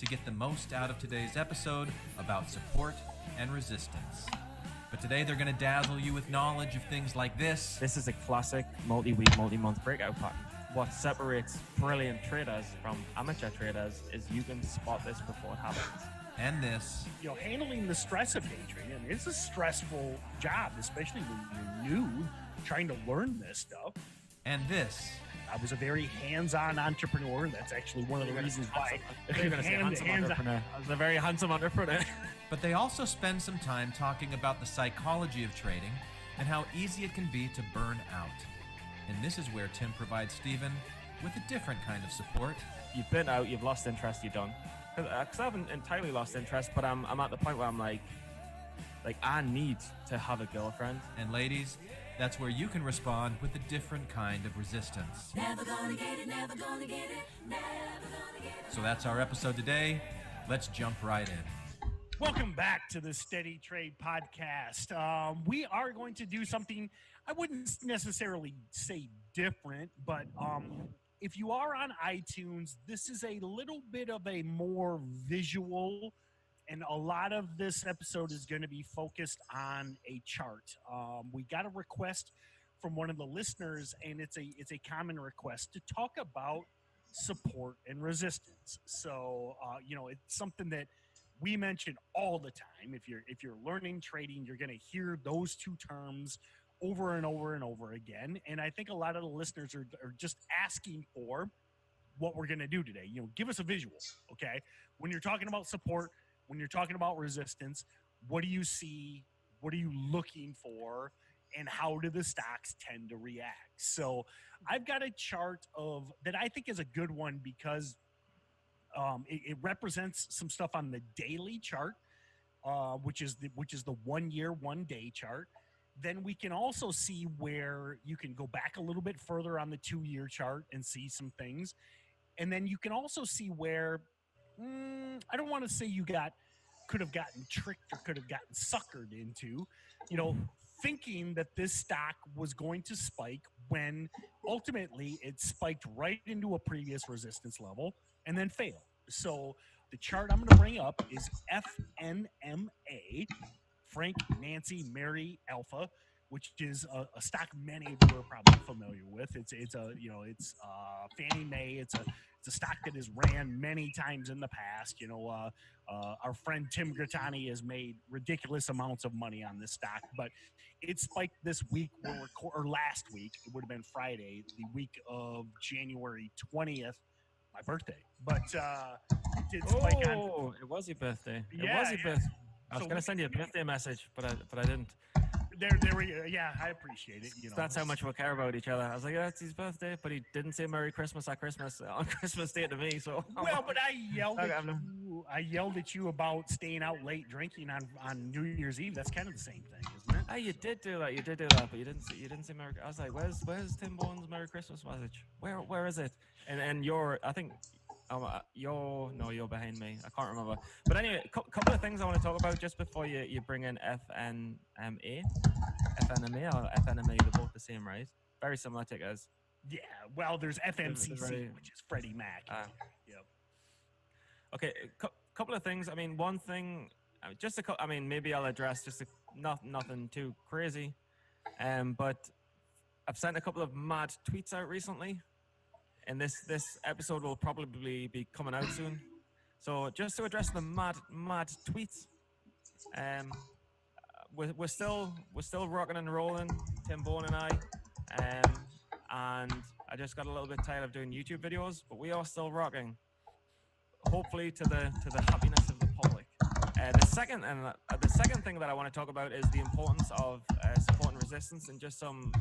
to get the most out of today's episode about support and resistance. But today they're going to dazzle you with knowledge of things like this. This is a classic multi-week, multi-month breakout pattern. What separates brilliant traders from amateur traders is you can spot this before it happens. And this. Handling the stress of day trading, it's a stressful job, especially when you're new, trying to learn this stuff. And this. I was a very hands-on entrepreneur. That's actually one of the reasons why. You're going to say handsome entrepreneur. I was a very handsome entrepreneur. But they also spend some time talking about the psychology of trading and how easy it can be to burn out. And this is where Tim provides Stephen with a different kind of support. You've been out, you've lost interest, you're done. Because I haven't entirely lost interest, but I'm at the point where I'm like I need to have a girlfriend. And ladies, that's where you can respond with a different kind of resistance. Never gonna get it, never gonna get it, never gonna get it. So that's our episode today. Let's jump right in. Welcome back to the Steady Trade Podcast. We are going to do something I wouldn't necessarily say different, but if you are on iTunes, this is a little bit of a more visual, and a lot of this episode is going to be focused on a chart. We got a request from one of the listeners, and it's a common request to talk about support and resistance. So, it's something that we mention all the time. If you're learning trading, you're going to hear those two terms over and over and over again. And I think a lot of the listeners are just asking for what we're going to do today. Give us a visual, okay? When you're talking about support, when you're talking about resistance, what do you see? What are you looking for? And how do the stocks tend to react? So I've got a chart that I think is a good one because it represents some stuff on the daily chart, which is the 1 year, 1 day chart. Then we can also see where you can go back a little bit further on the 2 year chart and see some things. And then you can also see where, I don't want to say could have gotten tricked or could have gotten suckered into, thinking that this stock was going to spike when ultimately it spiked right into a previous resistance level and then failed. So the chart I'm going to bring up is FNMA, Frank Nancy Mary Alpha, which is a stock many of you are probably familiar with. It's Fannie Mae. It's a stock that has ran many times in the past. Our friend Tim Grattani has made ridiculous amounts of money on this stock, but it spiked this week or last week. It would have been Friday, the week of January 20th, my birthday. But it did spike on. Oh, it was your birthday. Yeah, it was your birthday. I was So going to send you a birthday message, but I didn't. There we go. Yeah, I appreciate it. That's how much we care about each other. I was like, yeah, it's his birthday, but he didn't say Merry Christmas at Christmas on Christmas Day to me. So Well, but I yelled Okay, at you. I yelled at you about staying out late drinking on New Year's Eve. That's kind of the same thing, isn't it? Oh, you did do that. You did do that, but you didn't say Merry. I was like, where's Tim Bourne's Merry Christmas message? Where is it? And you're behind me. I can't remember. But anyway, couple of things I want to talk about just before you bring in FNMA or FNMA. They're both the same, right? Very similar tickers. Yeah. Well, there's FMCC, very- which is Freddie Mac. Yep. Okay, couple of things. I mean, one thing, maybe I'll address nothing too crazy, but I've sent a couple of mad tweets out recently, and this episode will probably be coming out soon. So just to address the mad tweets, we're still rocking and rolling, Tim Bourne and I, and I just got a little bit tired of doing YouTube videos, but we are still rocking. Hopefully to the happiness of the public. The second thing that I want to talk about is the importance of support and resistance, and just some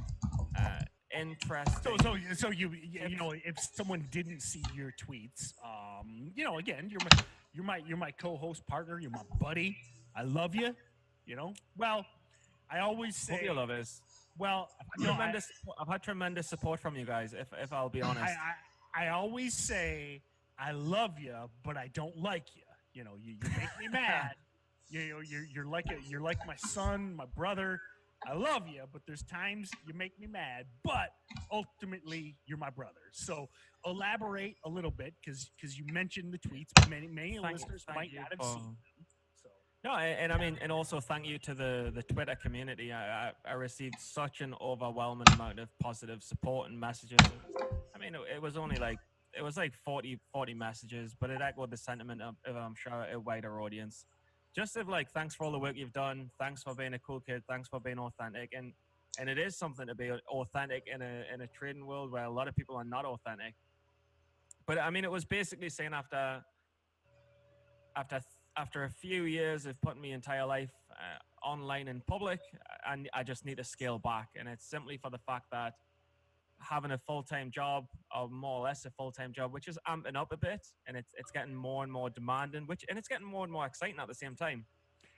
interesting. So you if someone didn't see your tweets, again, you're my co-host partner, you're my buddy. I love you. Well, I always say. Hope you love us. Well, I've had tremendous support from you guys. If I'll be honest, I always say I love you, but I don't like you. You make me mad. You're like my son, my brother. I love you, but there's times you make me mad. But ultimately, you're my brother. So elaborate a little bit because you mentioned the tweets. Many listeners might you not have for- seen them. So No, and I mean, and also thank you to the Twitter community. I received such an overwhelming amount of positive support and messages. I mean, it was only like it was like 40 messages, but it echoed the sentiment of I'm sure a wider audience. Just of like, thanks for all the work you've done. Thanks for being a cool kid. Thanks for being authentic. And it is something to be authentic in a trading world where a lot of people are not authentic. But I mean, it was basically saying after after a few years of putting my entire life online in public, and I just need to scale back. And it's simply for the fact that having a full-time job, or more or less a full-time job, which is amping up a bit, and it's getting more and more demanding, and it's getting more and more exciting at the same time.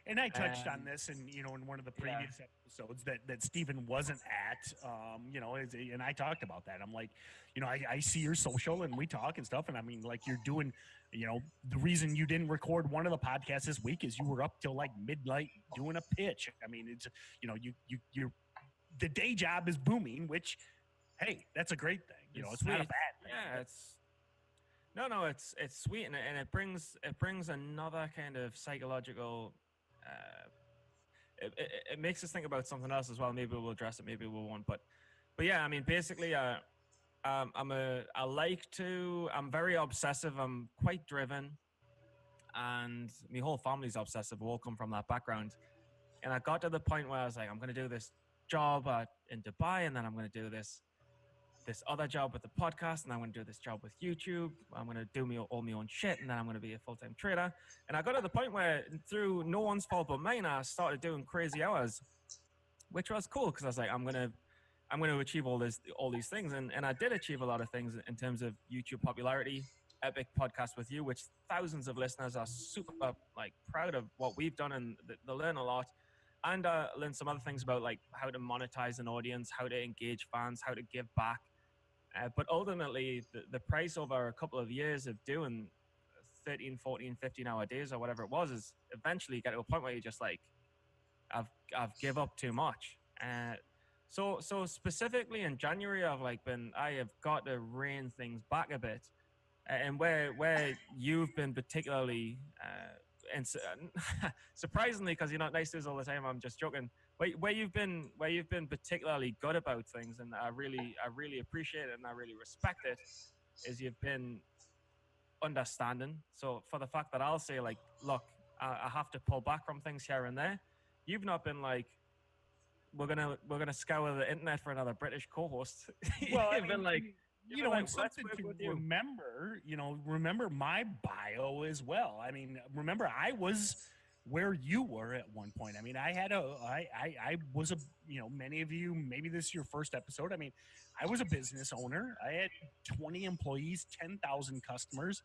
And I touched on this, in in one of the yeah. previous episodes that Stephen wasn't at. And I talked about that. I'm like, I see your social, and we talk and stuff, and I mean, like, you're doing, the reason you didn't record one of the podcasts this week is you were up till like midnight doing a pitch. I mean, it's you're the day job is booming, which, hey, that's a great thing. It's not a sweet. bad thing. Yeah, it's sweet, and it brings another kind of psychological. It makes us think about something else as well. Maybe we'll address it. Maybe we won't. But yeah, I mean, basically, I'm very obsessive. I'm quite driven, and my whole family's obsessive. We all come from that background, and I got to the point where I was like, I'm going to do this job in Dubai, and then I'm going to do this other job with the podcast, and I'm going to do this job with YouTube. I'm going to do all my own shit, and then I'm going to be a full-time trader. And I got to the point where, through no one's fault but mine, I started doing crazy hours, which was cool because I was like, I'm going to achieve all these things, and I did achieve a lot of things in terms of YouTube popularity. Epic podcast with you, which thousands of listeners are super like proud of what we've done, and they learn a lot. And learn some other things about like how to monetize an audience, how to engage fans, how to give back. But ultimately, the price over a couple of years of doing 13, 14, 15-hour days or whatever it was is eventually get to a point where you're just like, I've give up too much. So specifically in January, I have got to rein things back a bit. And where you've been particularly, and surprisingly, because you're not nice to us all the time, I'm just joking. Where you've been particularly good about things, and I really appreciate it and I really respect it, is you've been understanding. So for the fact that I'll say like, look, I have to pull back from things here and there, you've not been like, we're gonna scour the internet for another British co-host. Well, You've been like, and let's something work to with you. remember my bio as well. I mean, remember I was where you were at one point. I mean, I was many of you, maybe this is your first episode. I mean, I was a business owner. I had 20 employees, 10,000 customers.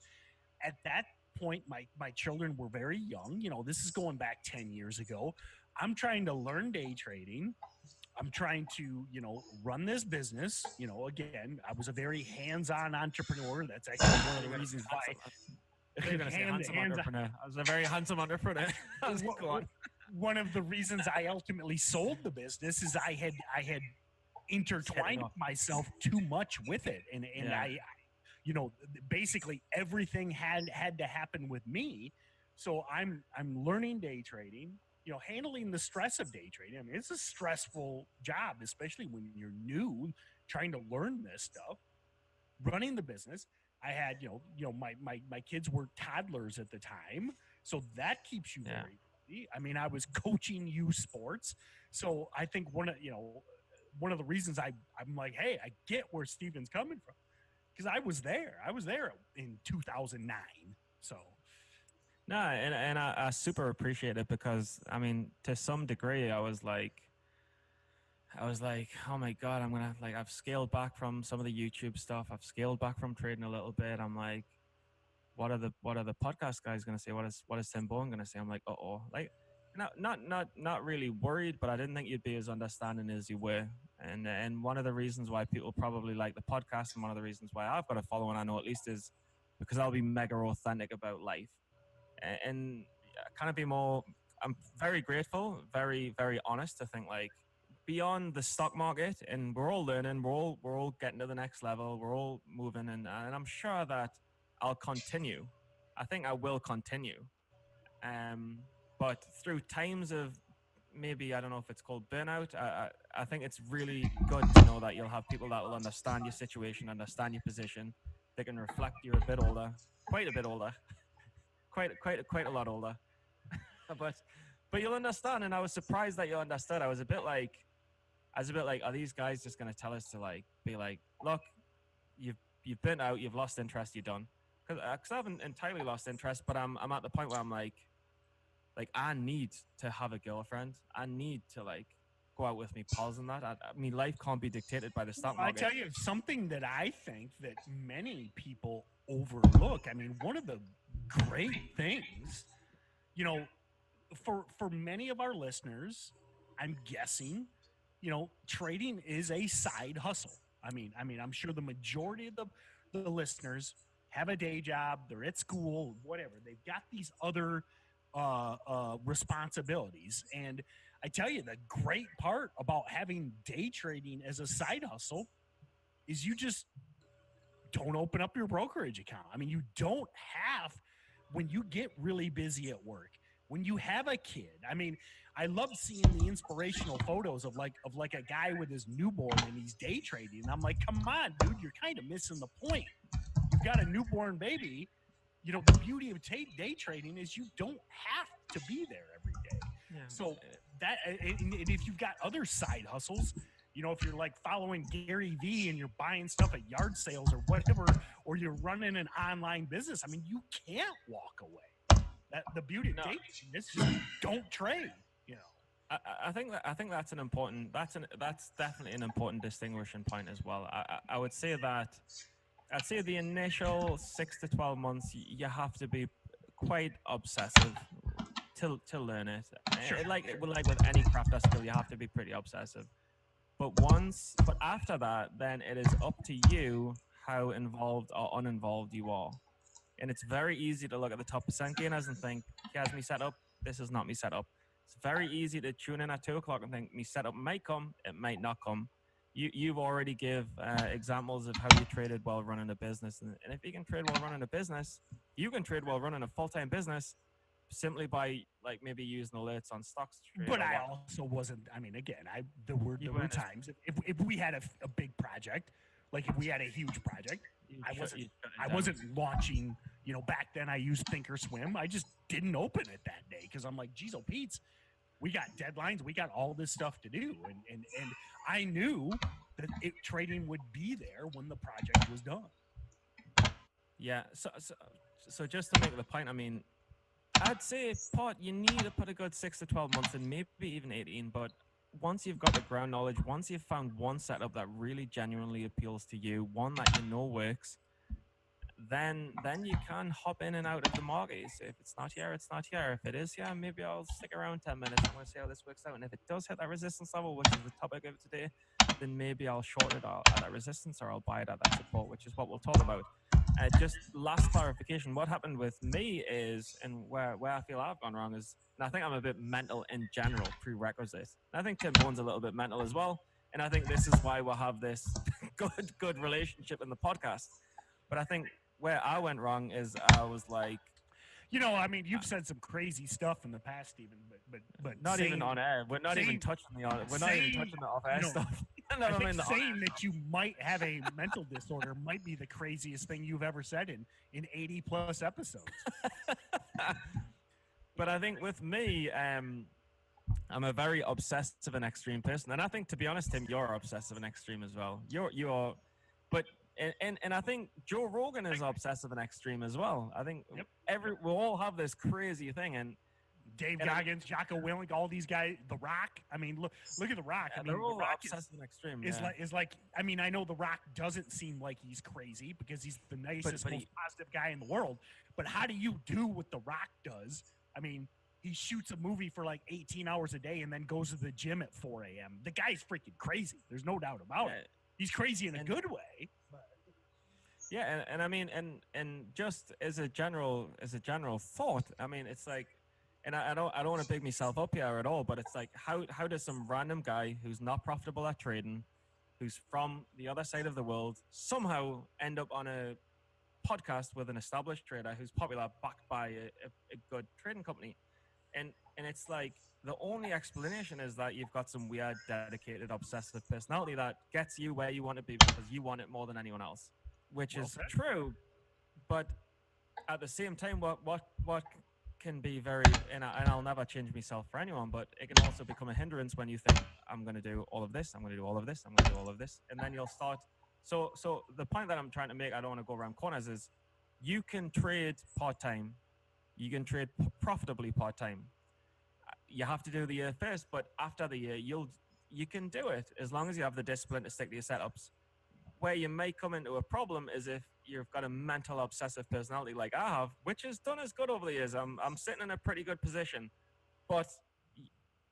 At that point, my children were very young. This is going back 10 years ago. I'm trying to learn day trading. I'm trying to, run this business. Again, I was a very hands-on entrepreneur. That's actually one of the reasons why. You're gonna say handsome entrepreneur. I was a very handsome entrepreneur. Go on. One of the reasons I ultimately sold the business is I had intertwined myself too much with it, and Yeah. I basically everything had to happen with me. So I'm learning day trading. Handling the stress of day trading. I mean, it's a stressful job, especially when you're new, trying to learn this stuff. Running the business, I had, my kids were toddlers at the time, so that keeps you very busy. I mean, I was coaching youth sports, so I think one of the reasons I'm like, hey, I get where Steven's coming from, because I was there in 2009, so. No, and I super appreciate it because, I mean, to some degree, I was like, oh my God, I've scaled back from some of the YouTube stuff. I've scaled back from trading a little bit. I'm like, what are the podcast guys going to say? What is Tim Bowen going to say? I'm like, like, not really worried, but I didn't think you'd be as understanding as you were. And one of the reasons why people probably like the podcast, and one of the reasons why I've got a following, I know at least, is because I'll be mega authentic about life. And kind of be more, I'm very grateful, very, very honest. I think like beyond the stock market, and we're all learning, we're all getting to the next level, we're all moving, and I'm sure that I'll continue. I think I will continue. But through times of maybe, I don't know if it's called burnout, I think it's really good to know that you'll have people that will understand your situation, understand your position. They can reflect you're a bit older, quite a bit older, quite a lot older. but you'll understand, and I was surprised that you understood. I was a bit like, are these guys just going to tell us to like be like, look, you've been out, you've lost interest, you're done? Because I haven't entirely lost interest, but I'm at the point where I'm like I need to have a girlfriend. I need to like go out with me pals and that. I mean, life can't be dictated by the stock I market. tell you, something that I think that many people overlook. I mean, one of the great things, you know, for many of our listeners, I'm guessing, you know, trading is a side hustle. I mean, I'm sure the majority of the listeners have a day job, they're at school, whatever. They've got these other responsibilities. And I tell you, the great part about having day trading as a side hustle is you just don't open up your brokerage account. I mean, you don't have, when you get really busy at work, when you have a kid. I mean, I love seeing the inspirational photos of like a guy with his newborn and he's day trading. And I'm like, come on, dude, you're kind of missing the point. You've got a newborn baby. You know, the beauty of day trading is you don't have to be there every day. Yeah. So that, and if you've got other side hustles, you know, if you're like following Gary Vee and you're buying stuff at yard sales or whatever, or you're running an online business, I mean, you can't walk away. That the beauty of day trading is just don't trade. You know, I think that's an important, that's definitely an important distinguishing point as well. I would say that. I'd say the initial 6 to 12 months, you have to be quite obsessive to learn it. Sure. Like with any craft or skill, you have to be pretty obsessive. But after that, then it is up to you how involved or uninvolved you are. And it's very easy to look at the top percent gainers and think, here's me set up, this is not me set up. It's very easy to tune in at 2 o'clock and think, me setup might come, it might not come. You've already give examples of how you traded while running a business. And if you can trade while running a business, you can trade while running a full-time business simply by like maybe using alerts on stocks. But I also wasn't, I mean, again, there were times if we had a big project, like if we had a huge project, I wasn't launching, you know, back then I used Thinkorswim. I just didn't open it that day because I'm like, geez, oh Pete's, we got deadlines, we got all this stuff to do. And I knew that trading would be there when the project was done. Yeah. So just to make the point, I mean, I'd say, Pot, you need to put a good 6 to 12 months in, maybe even 18. But once you've got the ground knowledge, once you've found one setup that really genuinely appeals to you, one that you know works, then you can hop in and out of the market. So if it's not here, it's not here. If it is here, maybe I'll stick around 10 minutes. I'm going to see how this works out. And if it does hit that resistance level, which is the topic of today, then maybe I'll short it at that resistance or I'll buy it at that support, which is what we'll talk about. Just last clarification, what happened with me is, and where I feel I've gone wrong is, and I think I'm a bit mental in general, prerequisite. And I think Tim Bone's a little bit mental as well. And I think this is why we'll have this good relationship in the podcast. But I think where I went wrong is I was like, you know, I mean, you've said some crazy stuff in the past, Stephen, but not even on air. We're not even touching the off air stuff. I think saying that you might have a mental disorder might be the craziest thing you've ever said in 80 plus episodes. But I think with me, I'm a very obsessive and extreme person, and I think, to be honest, Tim, you're obsessive and extreme as well. You're, but. And I think Joe Rogan is obsessive and extreme as well. I think we all have this crazy thing, and Dave Goggins, Jocko Willink, all these guys, The Rock. I mean, look at The Rock. I mean, they're all The Rock obsessive and extreme. Is like. I mean, I know The Rock doesn't seem like he's crazy because he's the nicest, most positive guy in the world. But how do you do what The Rock does? I mean, he shoots a movie for like 18 hours a day and then goes to the gym at 4 a.m. The guy's freaking crazy. There's no doubt about it. He's crazy in a good way. Yeah, and I mean, and just as a general thought, I mean, it's like and I don't want to big myself up here at all, but it's like how does some random guy who's not profitable at trading, who's from the other side of the world, somehow end up on a podcast with an established trader who's popular, backed by a good trading company? And it's like the only explanation is that you've got some weird, dedicated, obsessive personality that gets you where you want to be because you want it more than anyone else, which Well is said. true. But at the same time, what can be very, and I'll never change myself for anyone, but it can also become a hindrance when you think, I'm going to do all of this, I'm going to do all of this, I'm going to do all of this, and then you'll start. So the point that I'm trying to make, I don't want to go around corners, is you can trade part-time, you can trade profitably part-time. You have to do the year first, but after the year, you can do it as long as you have the discipline to stick to your setups. Where you may come into a problem is if you've got a mental obsessive personality like I have, which has done as good over the years. I'm sitting in a pretty good position, but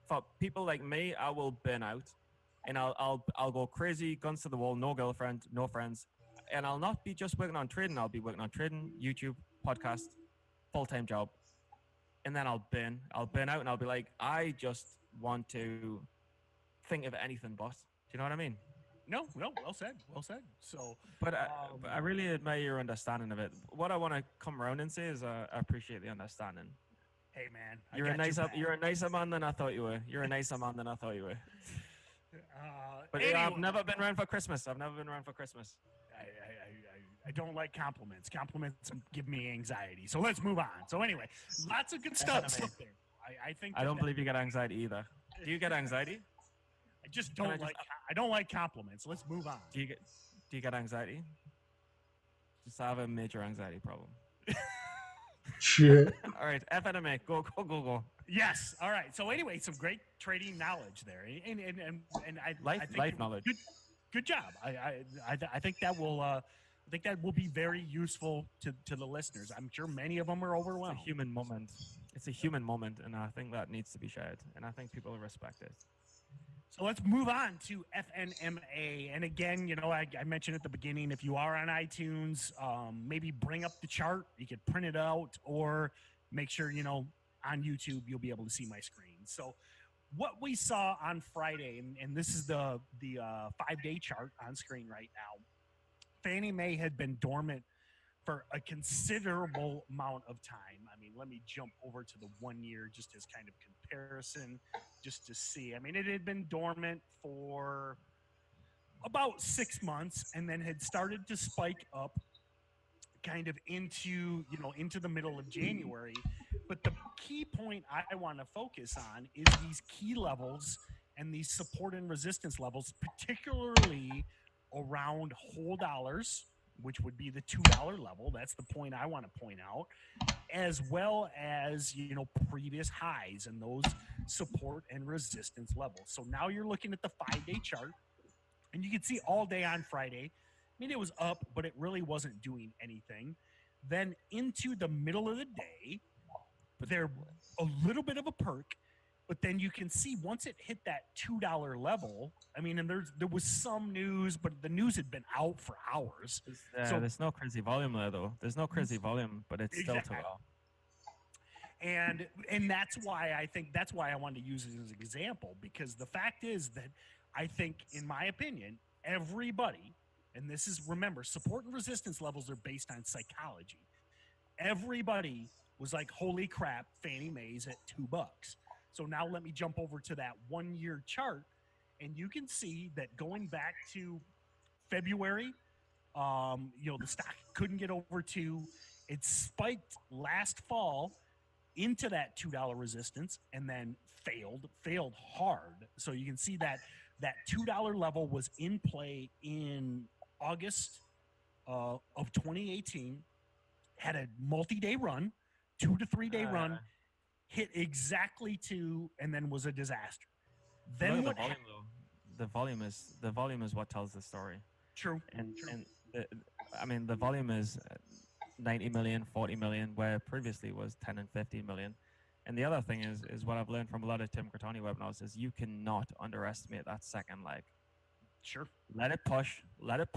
for people like me, I will burn out, and I'll go crazy, guns to the wall, no girlfriend, no friends, and I'll not be just working on trading. I'll be working on trading, YouTube, podcast, full-time job, and then I'll burn out, and I'll be like, I just want to think of anything but. Do you know what I mean? No, well said. So, But I really admire your understanding of it. What I want to come around and say is I appreciate the understanding. hey, man, I You're a got your nicer back. you're a nicer man than I thought you were. You're a nicer man than I thought you were. But Anyway, I've never been around for Christmas. I don't like compliments. Compliments give me anxiety. So let's move on. So anyway, lots of good stuff Anime. there. I think I don't believe you get anxiety either. Do you get anxiety? I just Can I don't just- like. I don't like compliments. Let's move on. Do you get anxiety? Just I have a major anxiety problem. Shit. All right, FNMA, go. Yes. All right. So anyway, some great trading knowledge there, and I think Life knowledge. Good job. I think that will be very useful to the listeners. I'm sure many of them are It's overwhelmed. a human moment. It's a human moment, and I think that needs to be shared, and I think people will respect it. So let's move on to FNMA. And again, I mentioned at the beginning, if you are on iTunes, maybe bring up the chart. You could print it out, or make sure, on YouTube, you'll be able to see my screen. So what we saw on Friday, and this is the 5-day chart on screen right now, Fannie Mae had been dormant for a considerable amount of time. I mean, let me jump over to the 1 year just as kind of comparison, just to see. I mean, it had been dormant for about 6 months, and then had started to spike up kind of into the middle of January. But the key point I want to focus on is these key levels and these support and resistance levels, particularly around whole dollars, which would be the $2 level. That's the point I want to point out, as well as previous highs and those support and resistance levels. So now you're looking at the 5-day chart, and you can see all day on Friday, I mean, it was up, but it really wasn't doing anything. Then into the middle of the day, there a little bit of a perk, but then you can see once it hit that $2 level, I mean, and there was some news, but the news had been out for hours. So- There's no crazy volume there, though. There's no crazy volume, but it's still Exactly. too low. And that's why I wanted to use it as an example, because the fact is that I think, in my opinion, everybody, and this is, remember, support and resistance levels are based on psychology. Everybody was like, holy crap, Fannie Mae's at $2. So now let me jump over to that 1 year chart, and you can see that going back to February, the stock couldn't get over 2. It spiked last fall into that $2 resistance, and then failed hard. So you can see that $2 level was in play in August of 2018, had a multi-day run, 2 to 3 day run, hit exactly 2, and then was a disaster. Then Look what? at the volume, though. The volume is what tells the story. True. And the volume is 90 million, 40 million, where previously was 10 and 50 million. And the other thing is what I've learned from a lot of Tim Curtani webinars is you cannot underestimate that second leg. Sure. Let it push, let it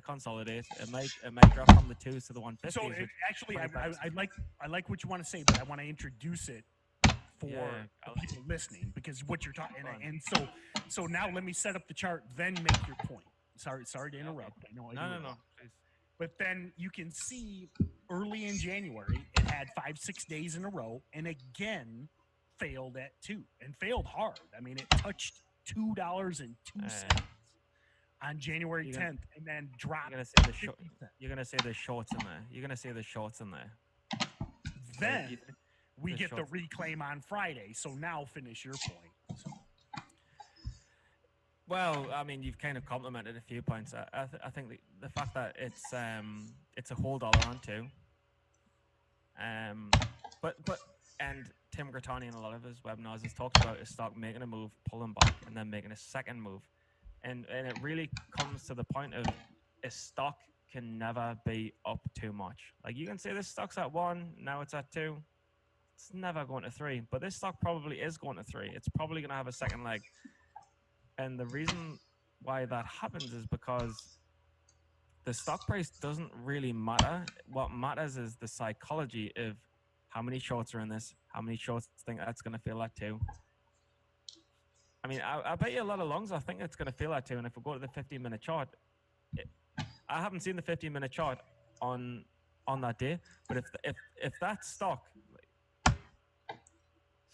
consolidate. It might drop from the 2s to the 150s. So which- actually, 25%. I like what you want to say, but I want to introduce it for Yeah, the people listening, because what you're talking, Fun. and so now let me set up the chart, then make your point. Sorry to interrupt. I know I do it No. all. Please. But then you can see early in January, it had 5-6 days in a row, and again failed at 2, and failed hard. I mean, it touched $2.02 on January You're gonna- 10th, and then dropped. You're gonna say the 50 cents. You're gonna say the shorts in there. You're gonna say the shorts in there. Then You- we the get the shorts. reclaim on Friday. So now finish your point. So, Well, I mean, you've kind of complimented a few points. I think the fact that it's a whole dollar on 2. But and Tim Grattani in a lot of his webinars has talked about his stock making a move, pulling back, and then making a second move, and it really comes to the point of a stock can never be up too much. Like, you can say this stock's at 1, now it's at 2. It's never going to 3, but this stock probably is going to 3. It's probably going to have a second leg. And the reason why that happens is because the stock price doesn't really matter. What matters is the psychology of how many shorts are in this, how many shorts think that's going to feel that 2. I mean, I bet you a lot of longs I think it's going to feel that 2. And if we go to the 15-minute chart, I haven't seen the 15-minute chart on that day, but if that stock,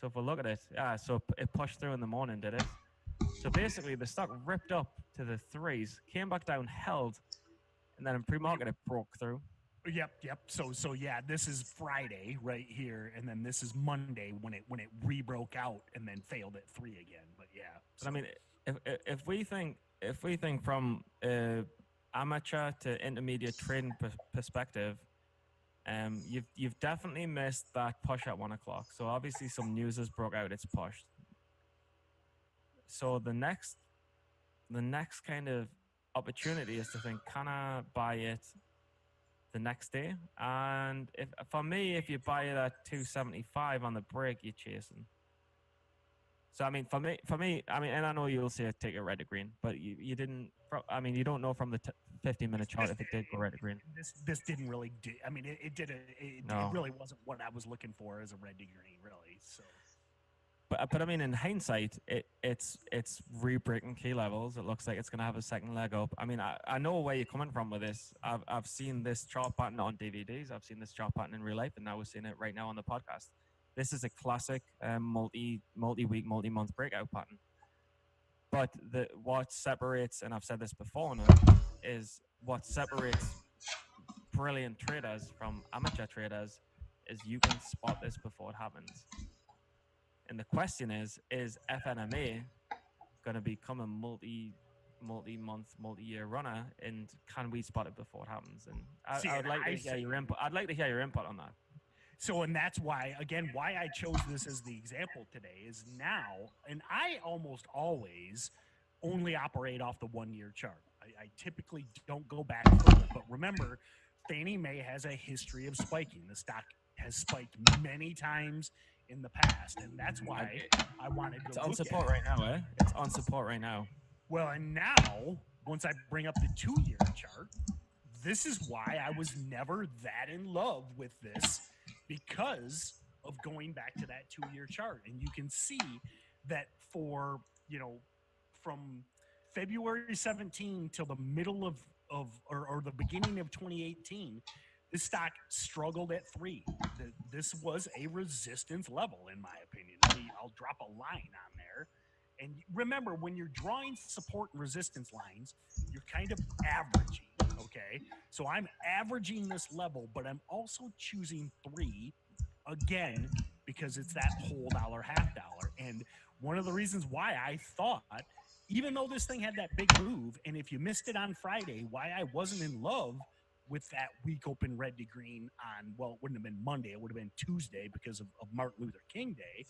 so if we look at it, so it pushed through in the morning, did it? So basically, the stock ripped up to the 3s, came back down, held, and then in pre-market it broke through. Yep. So yeah, this is Friday right here, and then this is Monday when it re-broke out and then failed at 3 again. But yeah. But I mean, if we think from amateur to intermediate trading perspective, you've definitely missed that push at 1 o'clock. So obviously some news has broke out. It's pushed. So the next kind of opportunity is to think, can I buy it the next day? And if you buy it at 275 on the break, you're chasing. So I mean, for me, I mean, and I know you'll say take it red to green, but you didn't. I mean, you don't know from the 15-minute chart if it did go red to green. This didn't really do. I mean, it did. It really wasn't what I was looking for as a red to green, really. So. But I mean, in hindsight, it's re-breaking key levels. It looks like it's going to have a second leg up. I mean, I know where you're coming from with this. I've seen this chart pattern on DVDs. I've seen this chart pattern in real life, and now we're seeing it right now on the podcast. This is a classic multi-week, multi-month breakout pattern. But what separates, and I've said this before now, is what separates brilliant traders from amateur traders is you can spot this before it happens. And the question is FNMA going to become a multi-month, multi-year runner? And can we spot it before it happens? And I would like to hear your input. I'd like to hear your input on that. So, and that's why, again, why I chose this as the example today is now, and I almost always only operate off the 1-year chart. I typically don't go back further. But remember, Fannie Mae has a history of spiking. The stock has spiked many times in the past, and that's why I wanted to. It's on support right now, eh? It's on support right now. Well, and now once I bring up the 2-year chart, this is why I was never that in love with this, because of going back to that 2-year chart. And you can see that for, from February 17 till the middle of the beginning of 2018, this stock struggled at 3. This was a resistance level, in my opinion. I'll drop a line on there. And remember, when you're drawing support and resistance lines, you're kind of averaging, okay? So I'm averaging this level, but I'm also choosing 3, again, because it's that whole dollar, half dollar. And one of the reasons why I thought, even though this thing had that big move, and if you missed it on Friday, why I wasn't in love with that week open red to green on, well, it wouldn't have been Monday, it would have been Tuesday because of Martin Luther King Day,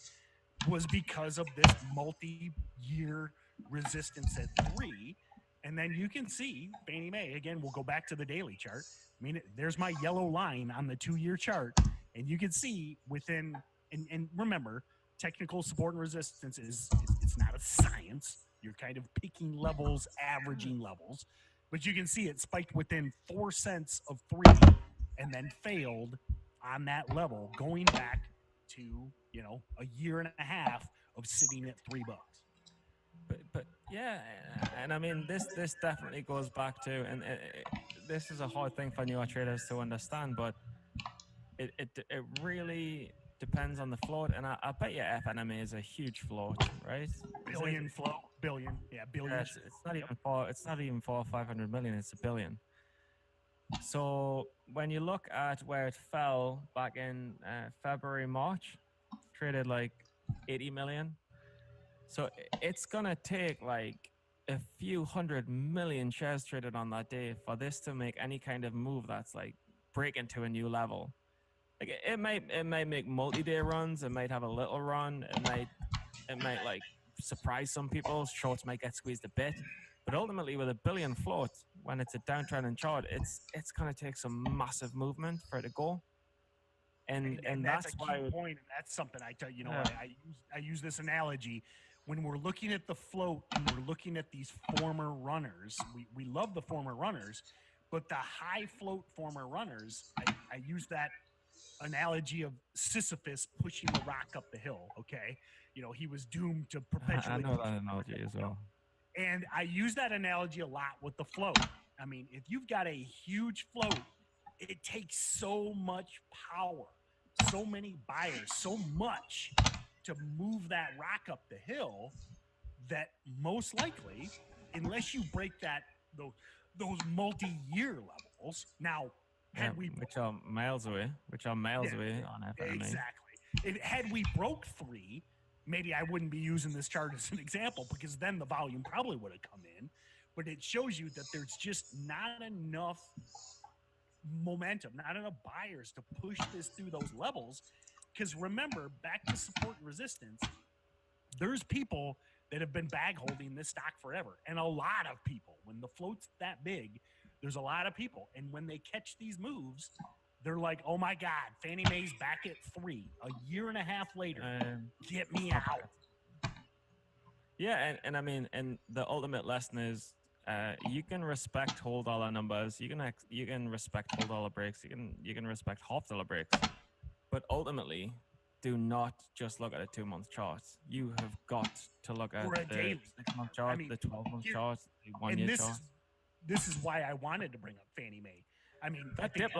was because of this multi-year resistance at 3. And then you can see Fannie Mae, again, we'll go back to the daily chart. I mean, there's my yellow line on the 2-year chart, and you can see within, and remember, technical support and resistance it's not a science. You're kind of picking levels, averaging levels. But you can see it spiked within 4 cents of 3 and then failed on that level, going back to, a year and a half of sitting at $3. But yeah, and I mean this definitely goes back to, and this is a hard thing for newer traders to understand, but it really depends on the float, and I bet you FNMA is a huge float, right? Billion float, billion, billion. Yeah, it's not even 500 million, it's a billion. So when you look at where it fell back in February, March, traded like 80 million. So it's gonna take like a few 100 million shares traded on that day for this to make any kind of move that's like breaking to a new level. Like it might make multi-day runs, it might have a little run, it might like surprise some people, shorts might get squeezed a bit. But ultimately, with a billion float, when it's a downtrending chart, it's gonna take some massive movement for it to go. And that's a why key point, and that's something I tell you. Yeah. I use this analogy when we're looking at the float and we're looking at these former runners. We love the former runners, but the high float former runners, I use that analogy of Sisyphus pushing the rock up the hill. Okay, he was doomed to perpetually. I know that analogy as well. And I use that analogy a lot with the float. I mean, if you've got a huge float, it takes so much power, so many buyers, so much to move that rock up the hill that most likely, unless you break those multi-year levels. Now, which are miles away on FNMA. Exactly. Had we broke 3, maybe I wouldn't be using this chart as an example, because then the volume probably would have come in. But it shows you that there's just not enough momentum, not enough buyers to push this through those levels. Because remember, back to support and resistance, there's people that have been bag holding this stock forever. And a lot of people, when the float's that big, there's a lot of people. And when they catch these moves, they're like, oh my God, Fannie Mae's back at 3 a year and a half later. Get me out. Yeah, and I mean, and the ultimate lesson is you can respect whole dollar numbers, you can respect whole dollar breaks, you can respect half dollar breaks, but ultimately, do not just look at a 2-month chart. You have got to look at the 6-month chart, the 12-month chart, the 1-year chart. This is why I wanted to bring up Fannie Mae. I mean, that dip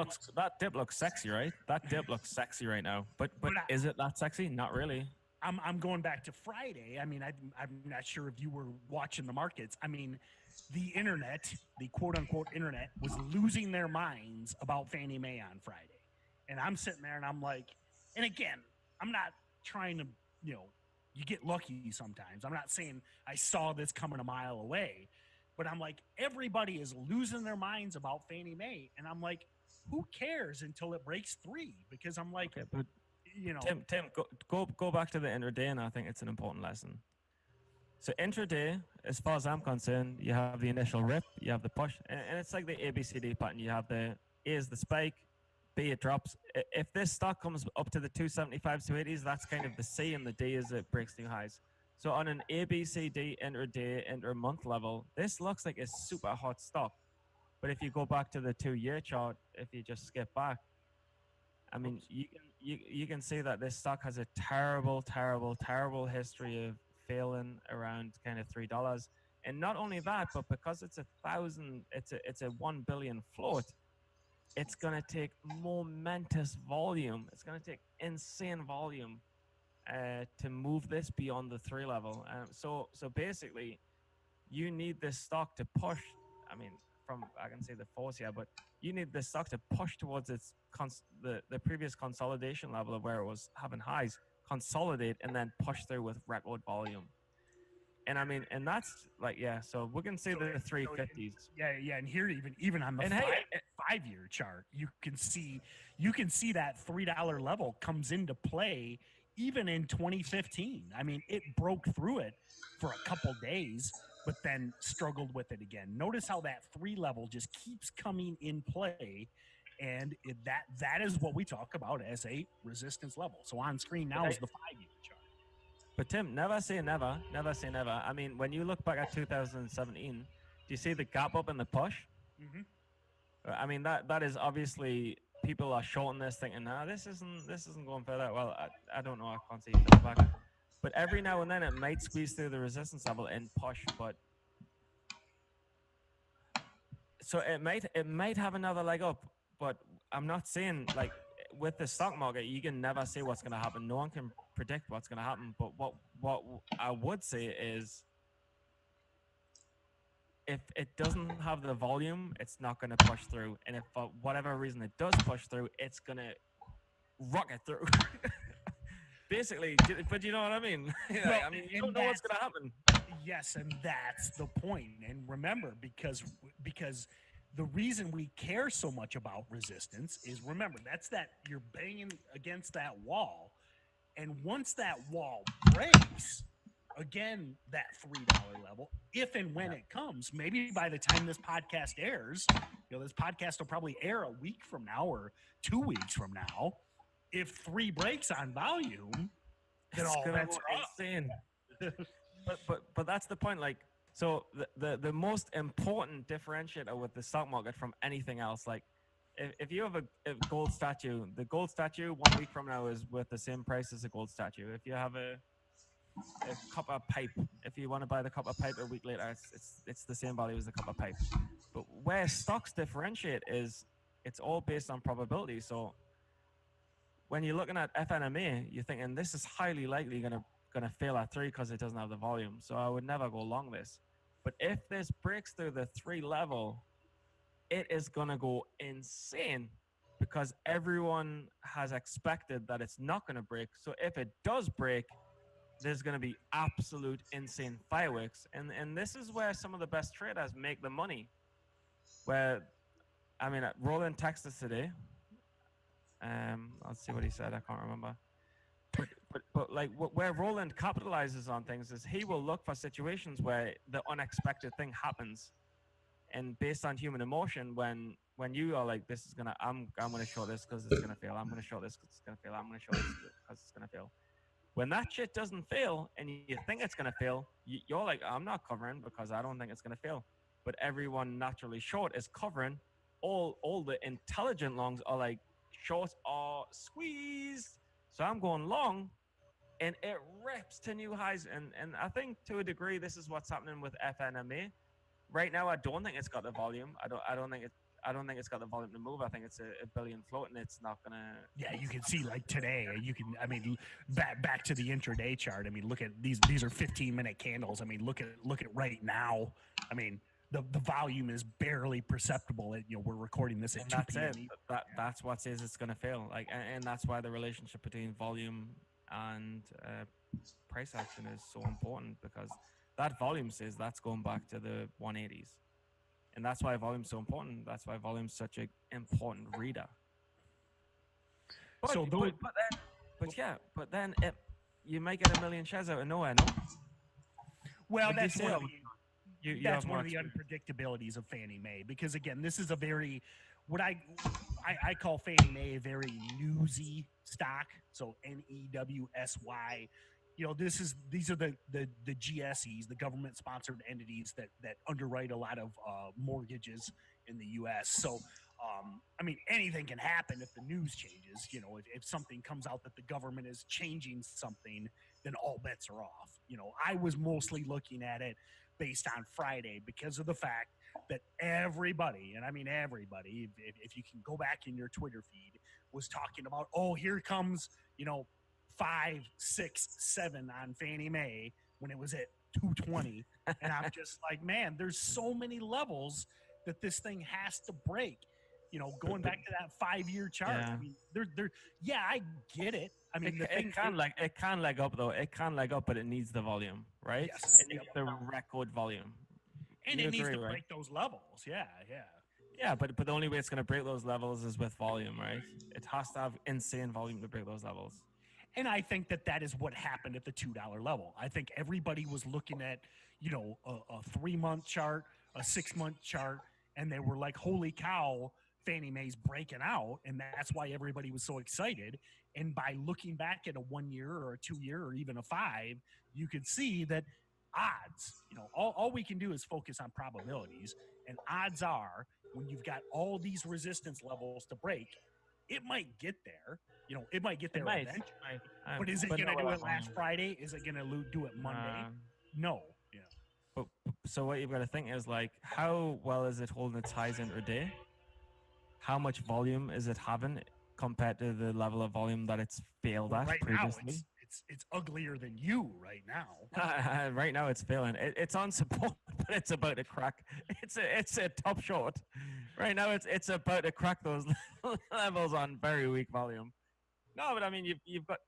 looks sexy, right? That dip looks sexy right now. But is it that sexy? Not really. I'm going back to Friday. I mean, I'm not sure if you were watching the markets. I mean, the internet, the quote unquote internet, was losing their minds about Fannie Mae on Friday. And I'm sitting there and I'm like, and again, I'm not trying to, you get lucky sometimes. I'm not saying I saw this coming a mile away. But I'm like, everybody is losing their minds about Fannie Mae. And I'm like, who cares until it breaks 3? Because I'm like, okay, but Tim, go back to the intraday, and I think it's an important lesson. So intraday, as far as I'm concerned, you have the initial rip, you have the push, and it's like the ABCD pattern. You have the A is the spike, B it drops. If this stock comes up to the 275s to 80s, that's kind of the C, and the D is it breaks new highs. So on an ABCD intraday, inter-month level, this looks like a super hot stock. But if you go back to the 2-year chart, if you just skip back, I mean, you can see that this stock has a terrible, terrible, terrible history of failing around kind of $3. And not only that, but because it's a 1 billion float, it's gonna take momentous volume. It's gonna take insane volume to move this beyond the 3 level. So basically, you need this stock to push. I mean, I can say the force here, but you need this stock to push towards its the previous consolidation level of where it was having highs, consolidate, and then push through with record volume. And I mean, and that's like, so we can see the 350s. Yeah, and here even on the 5-year chart, you can see that $3 level comes into play. Even in 2015, I mean, it broke through it for a couple days, but then struggled with it again. Notice how that 3 level just keeps coming in play, and that is what we talk about as a resistance level. So on screen now is the 5-year chart. But Tim, never say never. Never say never. I mean, when you look back at 2017, do you see the gap up and the push? Mm-hmm. I mean, that is obviously people are shorting this, thinking, "Nah, this isn't going for that." Well, I don't know. I can't see it back. But every now and then it might squeeze through the resistance level and push. But so it might have another leg up. But I'm not saying like with the stock market, you can never say what's going to happen. No one can predict what's going to happen. But what I would say is, if it doesn't have the volume, it's not going to push through. And if for whatever reason it does push through, it's going to rocket through. Basically, but you know what I mean? Well, I mean, you and don't know what's going to happen. Yes, and that's the point. And remember, because the reason we care so much about resistance is, remember, that's that you're banging against that wall, and once that wall breaks, again, that $3 level, if and when it comes, maybe by the time this podcast airs, this podcast will probably air a week from now or 2 weeks from now. If 3 breaks on volume, then It's all gonna bets go are off. insane. but that's the point. Like, so the most important differentiator with the stock market from anything else, like if you have a gold statue, the gold statue 1 week from now is worth the same price as a gold statue. If you have a copper pipe, if you want to buy the copper pipe a week later, it's the same value as the copper pipe. But where stocks differentiate is it's all based on probability. So when you're looking at FNMA, you're thinking this is highly likely gonna fail at 3 because it doesn't have the volume. So I would never go long this. But if this breaks through the 3 level, it is gonna go insane because everyone has expected that it's not gonna break. So if it does break, there's gonna be absolute insane fireworks. And this is where some of the best traders make the money. Where, I mean, Roland texted us today. Let's see what he said. I can't remember. But like where Roland capitalizes on things is he will look for situations where the unexpected thing happens, and based on human emotion, when you are like, this is gonna, I'm gonna show this because it's gonna fail. I'm gonna show this because it's gonna fail. I'm gonna show this because it's gonna fail. When that shit doesn't fail and you think it's gonna fail, you're like, I'm not covering because I don't think it's gonna fail. But everyone naturally short is covering. All the intelligent longs are like, shorts are squeezed. So I'm going long, and it rips to new highs. And I think to a degree, this is what's happening with FNMA. Right now, I don't think it's got the volume. I don't think it's got the volume to move. I think it's a billion float, and it's not gonna. Yeah, you can see like today. I mean, back to the intraday chart. I mean, look at these. These are 15-minute candles. I mean, look at right now. I mean, the volume is barely perceptible. We're recording this at 2 p.m. That's what says it's gonna fail. Like, and that's why the relationship between volume and price action is so important, because that volume says that's going back to the 180s. And that's why volume's so important. That's why volume's such an important reader. But then you might get 1 million shares out of nowhere, no? Well, Like that's you one say, of the you that's have one more of the experience. unpredictabilities of Fannie Mae, because again, this is a very what I call Fannie Mae a very newsy stock. So NEWSY. These are the GSEs, the government sponsored entities that underwrite a lot of mortgages in the U.S. So I mean, anything can happen if the news changes. If something comes out that the government is changing something, then all bets are off. I was mostly looking at it based on Friday because of the fact that everybody, and I mean everybody, if you can go back in your Twitter feed, was talking about, oh, here comes, 5, 6, 7 on Fannie Mae when it was at 220. And I'm just like, man, there's so many levels that this thing has to break. Going back to that 5-year chart. Yeah. I mean, yeah, I get it. I mean, It can leg up though. It can leg up, but it needs the volume, right? Yes. It needs the record volume. and You it needs agree, to right? break those levels. Yeah. Yeah, but the only way it's going to break those levels is with volume, right? It has to have insane volume to break those levels. And I think that is what happened at the $2 level. I think everybody was looking at, a 3-month chart, a 6-month chart, and they were like, holy cow, Fannie Mae's breaking out. And that's why everybody was so excited. And by looking back at a 1 year or a 2 year or even a 5, you could see that odds, all we can do is focus on probabilities. And odds are, when you've got all these resistance levels to break, it might get there. It might get It there might. eventually. might. But is it But going to not do with it that last volume. Friday? Is it going to do it Monday? No. Yeah. But so what you've got to think is like, how well is it holding its highs intraday? How much volume is it having compared to the level of volume that it's failed Well, at right now, previously? it's uglier than you right now. Right now it's failing. It's on support, but it's about to crack. It's a top short. Right now it's about to crack those levels on very weak volume. No, but I mean you've got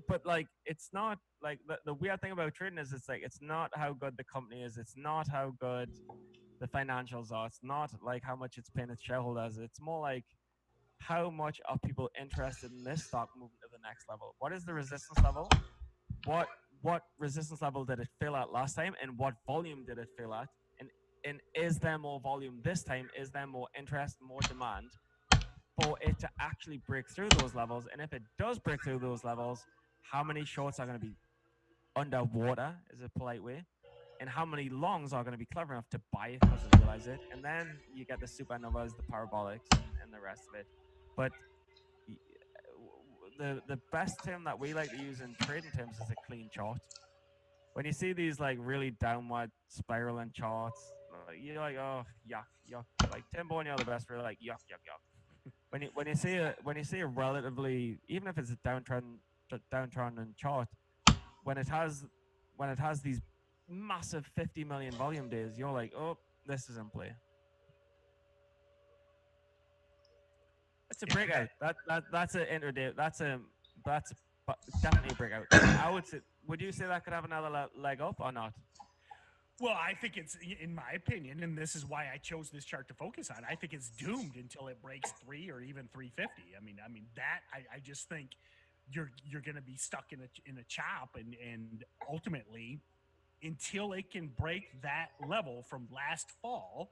but like it's not like the weird thing about trading is it's like it's not how good the company is. It's not how good the financials are. It's not like how much it's paying its shareholders. It's more like how much are people interested in this stock moving to the next level? What is the resistance level? What resistance level did it fill at last time, and what volume did it fill at? And is there more volume this time? Is there more interest, more demand for it to actually break through those levels? And if it does break through those levels, how many shorts are going to be underwater, is a polite way, and how many longs are going to be clever enough to buy it because they realize it? And then you get the supernovas, the parabolics, and the rest of it. But the best term that we like to use in trading terms is a clean chart. When you see these like really downward spiraling charts, you're like, oh yuck, yuck. Like Tim Bourne, you're the best for like yuck, yuck, yuck. When you see a relatively, even if it's a downtrodden chart, when it has these massive 50 million volume days, you're like, oh, this is in play. That's a breakout. That's an intraday. That's definitely a breakout. I would say. Would you say that could have another leg up or not? Well, I think it's, in my opinion, and this is why I chose this chart to focus on. I think it's doomed until it breaks 3 or even 350. I mean that I just think you're going to be stuck in a chop, and ultimately, until it can break that level from last fall,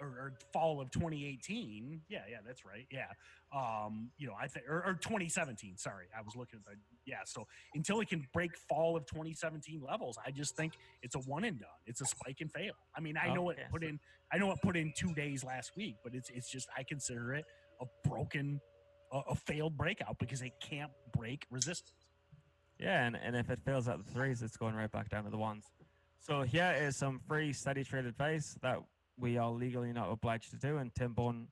or fall of 2018. Yeah, that's right. Yeah. I think, or 2017. Sorry, I was looking at the, yeah. So until it can break fall of 2017 levels, I just think it's a one and done. It's a spike and fail. I mean, I know it put in 2 days last week, but it's just, I consider it a failed breakout because it can't break resistance. Yeah, and if it fails at the threes, it's going right back down to the ones. So here is some free steady trade advice that we are legally not obliged to do, and Tim Bourne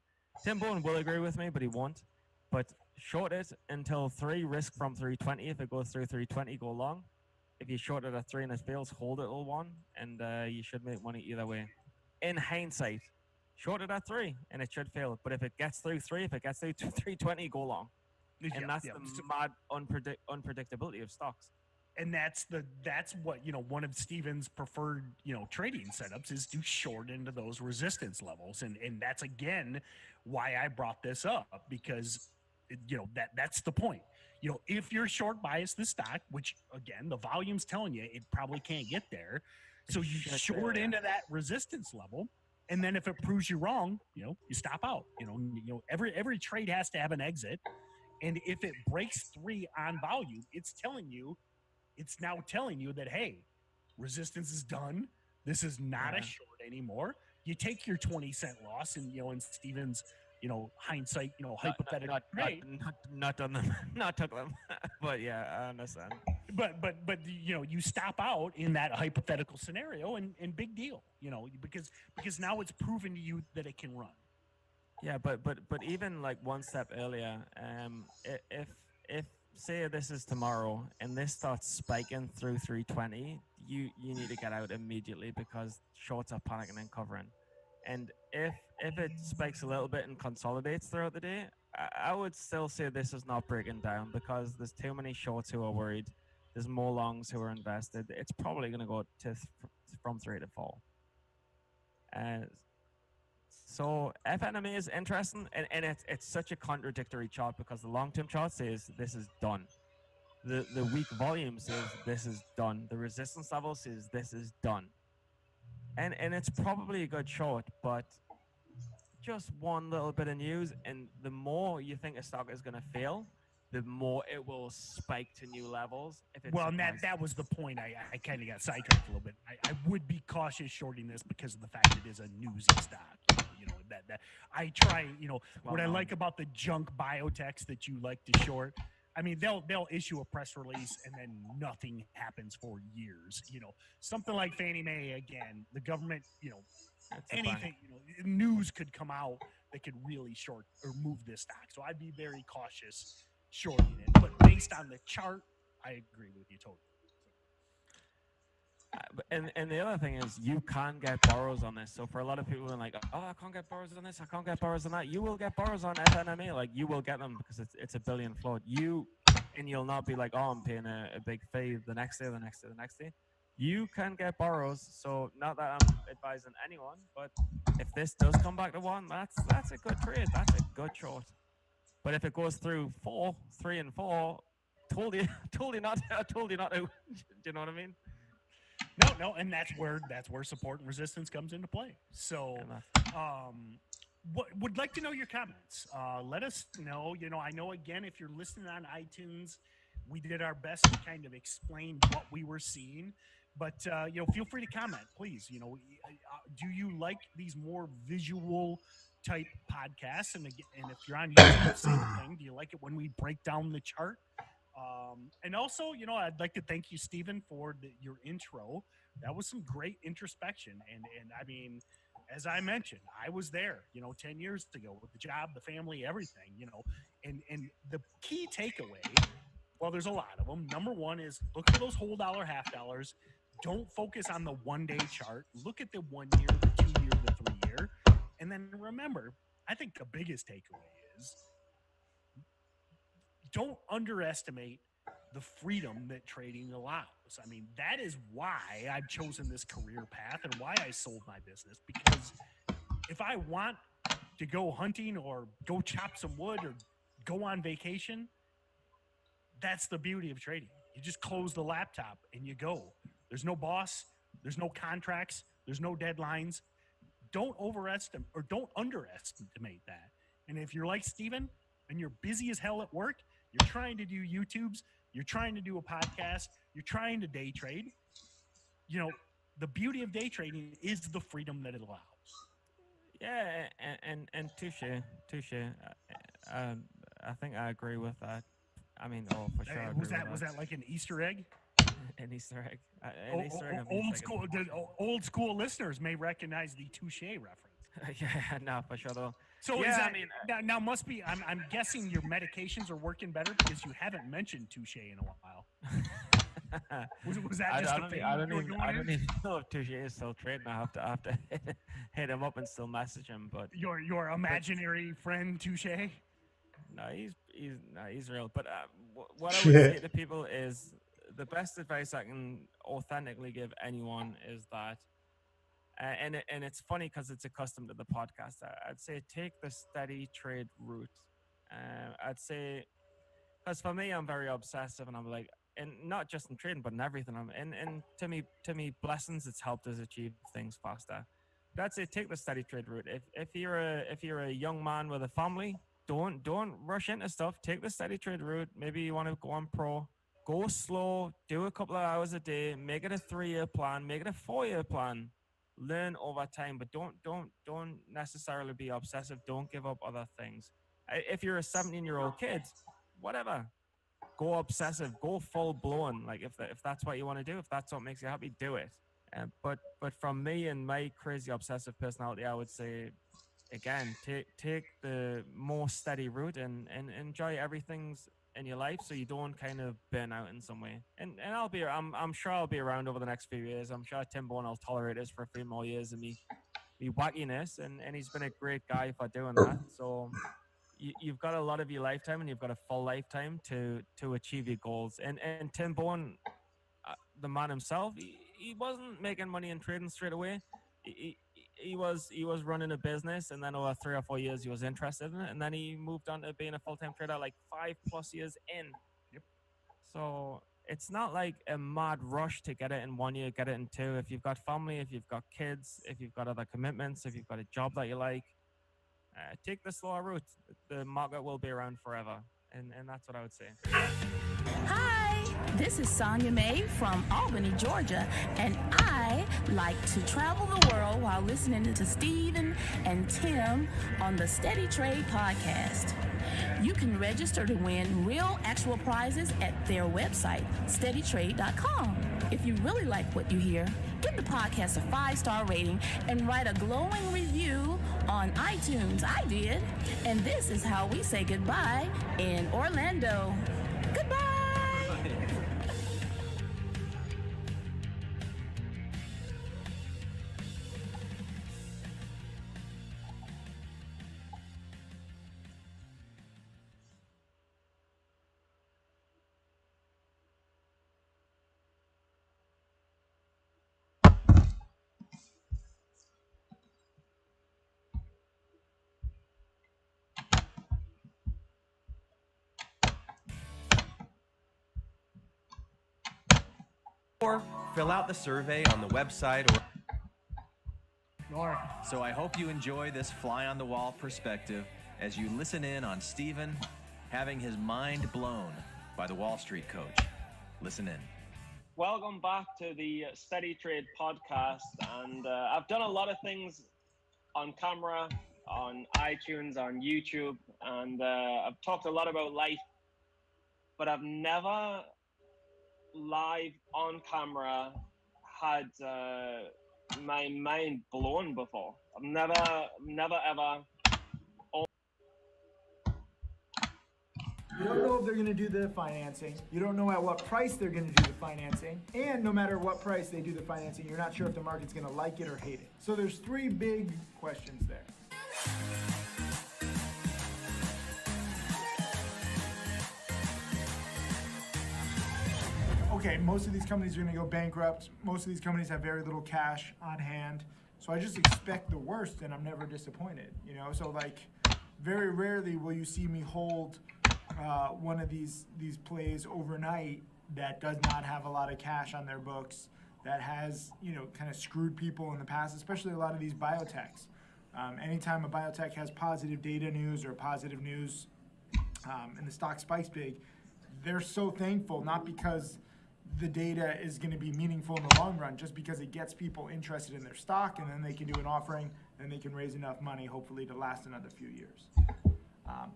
will agree with me, but he won't. But short it until 3, risk from 320. If it goes through 320, go long. If you short it at 3 and it fails, hold it till 1, and you should make money either way. In hindsight, short it at 3 and it should fail. But if it gets through 3, if it gets through 320, go long. And that's the mad unpredictability of stocks. And that's what, one of Steven's preferred, trading setups is to short into those resistance levels. And that's, again, why I brought this up, because, that's the point. If you're short bias the stock, which, again, the volume's telling you it probably can't get there. So you short into that resistance level. And then if it proves you wrong, you stop out. Every trade has to have an exit. And if it breaks 3 on volume, it's now telling you that, hey, resistance is done. This is not a short anymore. You take your 20-cent loss, and in Steven's, hindsight, hypothetical trade. Not done them, not took them. But yeah, I understand. But you stop out in that hypothetical scenario, and big deal, because now it's proven to you that it can run. Yeah, but even like one step earlier, if say this is tomorrow and this starts spiking through 320, you need to get out immediately because shorts are panicking and covering. And if it spikes a little bit and consolidates throughout the day, I would still say this is not breaking down because there's too many shorts who are worried. There's more longs who are invested. It's probably going to go from 3 to 4. So FNMA is interesting, and it's such a contradictory chart because the long-term chart says this is done. The weak volume says this is done. The resistance level says this is done. And it's probably a good short, but just one little bit of news, and the more you think a stock is going to fail, the more it will spike to new levels. And that was the point. I kind of got sidetracked a little bit. I would be cautious shorting this because of the fact it is a newsy stock. I try, Well what I known. like about the junk biotechs that you like to short. I mean, they'll issue a press release and then nothing happens for years. Something like Fannie Mae again. The government, It's a anything, news could come out that could really short or move this stock. So I'd be very cautious shorting it. But based on the chart, I agree with you totally. And the other thing is you can get borrows on this. So for a lot of people who are like, oh, I can't get borrows on this, I can't get borrows on that. You will get borrows on FNMA. Like you will get them because it's $1 billion float. And you'll not be like, oh, I'm paying a big fee the next day, the next day, the next day. You can get borrows. So not that I'm advising anyone, but if this does come back to one, that's a good trade. That's a good short. But if it goes through 3 and 4, told you not to. Do you know what I mean? No, and that's where support and resistance comes into play. So, would like to know your comments. Let us know. I know again if you're listening on iTunes, we did our best to kind of explain what we were seeing. But feel free to comment, please. Do you like these more visual type podcasts? And if you're on YouTube, same thing. Do you like it when we break down the chart? And also, I'd like to thank you, Stephen, for your intro. That was some great introspection. And I mean, as I mentioned, I was there, 10 years ago with the job, the family, everything, and the key takeaway, well, there's a lot of them. Number one is look for those whole dollar, half dollars. Don't focus on the 1 day chart. Look at the 1 year, the 2 year, the 3 year. And then remember, I think the biggest takeaway is don't underestimate the freedom that trading allows. I mean, that is why I've chosen this career path and why I sold my business. Because if I want to go hunting or go chop some wood or go on vacation, that's the beauty of trading. You just close the laptop and you go. There's no boss. There's no contracts. There's no deadlines. Don't underestimate that. And if you're like Steven and you're busy as hell at work, you're trying to do YouTubes, you're trying to do a podcast, you're trying to day trade, the beauty of day trading is the freedom that it allows. Yeah, and touche. I think I agree with that. I mean, for sure. I agree with Was that like an Easter egg? An Easter egg. Old school listeners may recognize the touche reference. Yeah, no, for sure though. So yeah, is that now must be? I'm guessing your medications are working better because you haven't mentioned touche in a while. Was that just a thing? I don't even know if Touche is still trading. I have to hit him up and still message him. But your imaginary friend Touche. No, he's real. But what I would say to people is the best advice I can authentically give anyone is that, and it's funny because it's accustomed to the podcast. I'd say take the steady trade route. I'd say, because for me, I'm very obsessive, and I'm like, and not just in trading, but in everything. And to me, blessings, it's helped us achieve things faster. But I'd say take the steady trade route. If you're a young man with a family, don't rush into stuff. Take the steady trade route. Maybe you want to go on pro. Go slow. Do a couple of hours a day. Make it a 3-year plan. Make it a 4-year plan. Learn over time, but don't necessarily be obsessive. Don't give up other things. If you're a 17-year-old kid, whatever. Go obsessive. Go full blown. Like if that's what you want to do, if that's what makes you happy, do it. But from me and my crazy obsessive personality, I would say, again, take the more steady route and enjoy everything's in your life, so you don't kind of burn out in some way. And I'm sure I'll be around over the next few years. I'm sure Tim Bourne will tolerate us for a few more years and me wackiness, and he's been a great guy for doing that. So you've got a lot of your lifetime, and you've got a full lifetime to achieve your goals. And Tim Bourne, the man himself, he wasn't making money in trading straight away. He was running a business, and then over 3 or 4 years he was interested in it, and then he moved on to being a full-time trader like 5+ years in. Yep. So it's not like a mad rush to get it in 1 year, get it in 2. If you've got family, if you've got kids, if you've got other commitments, if you've got a job that you like, take the slower route. The market will be around forever, and that's what I would say. Hi, this is Sonia Mae from Albany, Georgia, and I I like to travel the world while listening to Steven and Tim on the Steady Trade podcast. You can register to win real actual prizes at their website, steadytrade.com. If you really like what you hear, give the podcast a 5-star rating and write a glowing review on iTunes. I did. And this is how we say goodbye in Orlando. Goodbye. Or fill out the survey on the website. So I hope you enjoy this fly-on-the-wall perspective as you listen in on Steven having his mind blown by the Wall Street coach. Listen in. Welcome back to the Steady Trade podcast. And I've done a lot of things on camera, on iTunes, on YouTube, and I've talked a lot about life, but I've never live on camera had my mind blown before. I've never ever. You don't know if they're going to do the financing. You don't know at what price they're going to do the financing. And no matter what price they do the financing, you're not sure if the market's going to like it or hate it. So there's 3 big questions there. Okay, most of these companies are going to go bankrupt. Most of these companies have very little cash on hand. So I just expect the worst and I'm never disappointed, you know? So like very rarely will you see me hold one of these plays overnight that does not have a lot of cash on their books, that has, you know, kind of screwed people in the past, especially a lot of these biotechs. Anytime a biotech has positive data news or positive news and the stock spikes big, they're so thankful, not because the data is going to be meaningful in the long run, just because it gets people interested in their stock, and then they can do an offering, and they can raise enough money, hopefully, to last another few years.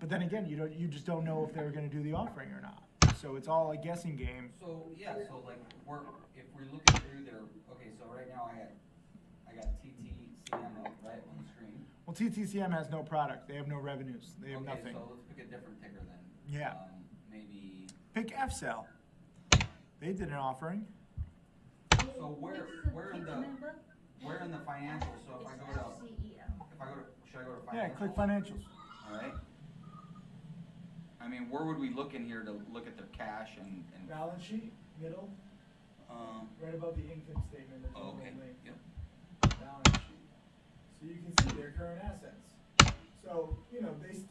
But then again, you just don't know if they're going to do the offering or not. So it's all a guessing game. So yeah, so like if we're looking through their, okay, so right now I got TTCM up right on the screen. Well, TTCM has no product. They have no revenues. They have Okay, nothing. so let's pick a different ticker then. Yeah. Maybe. Pick FCell. They did an offering. So where in the financials? So if I go to should I go to financials? Yeah, click financials. All right. I mean, where would we look in here to look at their cash and Balance sheet, middle, right above the income statement. There's a okay. little link. Yep. Balance sheet. So you can see their current assets. So, you know, they